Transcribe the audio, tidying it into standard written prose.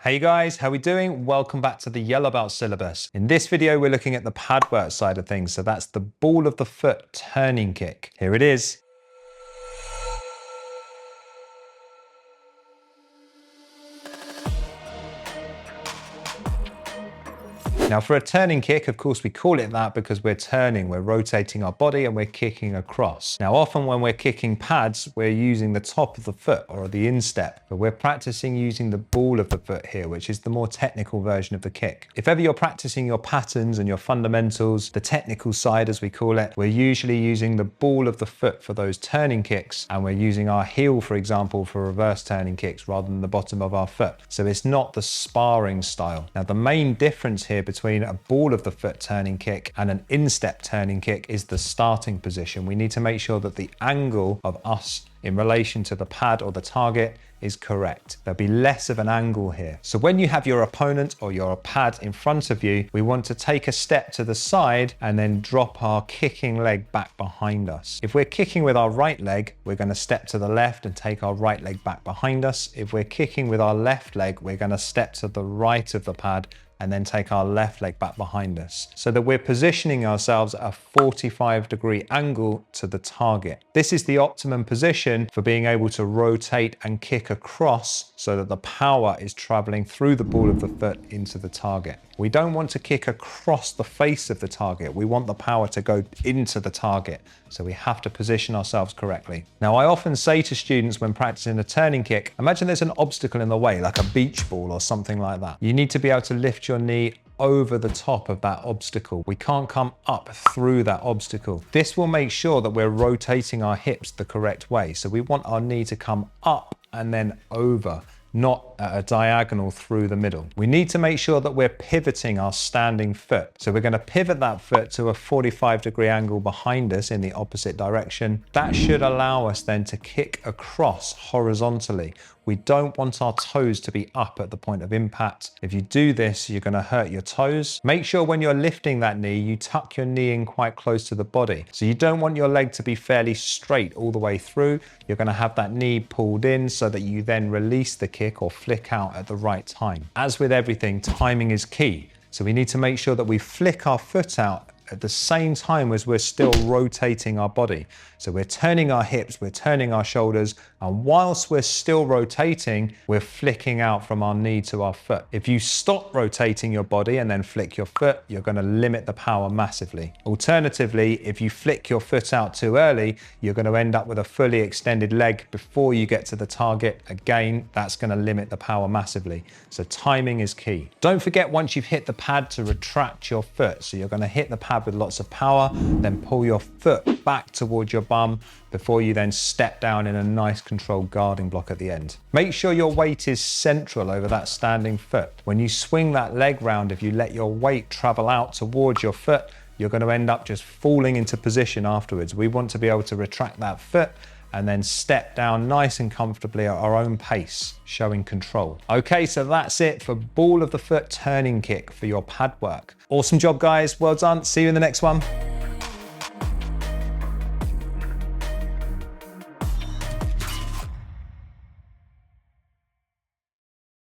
Hey guys, how we doing? Welcome back to the Yellow Belt syllabus. In this video, we're looking at the pad work side of things. So that's the ball of the foot turning kick. Here it is. Now for a turning kick, of course, we call it that because we're turning, we're rotating our body and we're kicking across. Now, often when we're kicking pads, we're using the top of the foot or the instep, but we're practicing using the ball of the foot here, which is the more technical version of the kick. If ever you're practicing your patterns and your fundamentals, the technical side, as we call it, we're usually using the ball of the foot for those turning kicks, and we're using our heel, for example, for reverse turning kicks rather than the bottom of our foot. So it's not the sparring style. Now, the main difference here between a ball of the foot turning kick and an instep turning kick is the starting position. We need to make sure that the angle of us in relation to the pad or the target is correct. There'll be less of an angle here. So when you have your opponent or your pad in front of you, we want to take a step to the side and then drop our kicking leg back behind us. If we're kicking with our right leg, we're going to step to the left and take our right leg back behind us. If we're kicking with our left leg, we're going to step to the right of the pad and then take our left leg back behind us, so that we're positioning ourselves at a 45-degree angle to the target. This is the optimum position for being able to rotate and kick across so that the power is traveling through the ball of the foot into the target. We don't want to kick across the face of the target. We want the power to go into the target. So we have to position ourselves correctly. Now, I often say to students when practicing a turning kick, imagine there's an obstacle in the way, like a beach ball or something like that. You need to be able to lift your knee over the top of that obstacle. We can't come up through that obstacle. This will make sure that we're rotating our hips the correct way. So we want our knee to come up and then over, not at a diagonal through the middle. We need to make sure that we're pivoting our standing foot. So we're going to pivot that foot to a 45-degree angle behind us in the opposite direction. That should allow us then to kick across horizontally. We don't want our toes to be up at the point of impact. If you do this, you're going to hurt your toes. Make sure when you're lifting that knee, you tuck your knee in quite close to the body. So you don't want your leg to be fairly straight all the way through. You're going to have that knee pulled in so that you then release the kick or flick out at the right time. As with everything, timing is key. So we need to make sure that we flick our foot out at the same time as we're still rotating our body. So we're turning our hips, we're turning our shoulders, and whilst we're still rotating, we're flicking out from our knee to our foot. If you stop rotating your body and then flick your foot, you're going to limit the power massively. Alternatively, if you flick your foot out too early, you're going to end up with a fully extended leg before you get to the target. Again, that's going to limit the power massively. So timing is key. Don't forget, once you've hit the pad, to retract your foot. So you're going to hit the pad with lots of power, then pull your foot back towards your bum before you then step down in a nice controlled guarding block at the end. Make sure your weight is central over that standing foot. When you swing that leg round, if you let your weight travel out towards your foot, you're going to end up just falling into position afterwards. We want to be able to retract that foot and then step down nice and comfortably at our own pace, showing control. Okay, so that's it for ball of the foot turning kick for your pad work. Awesome job, guys. Well done. See you in the next one.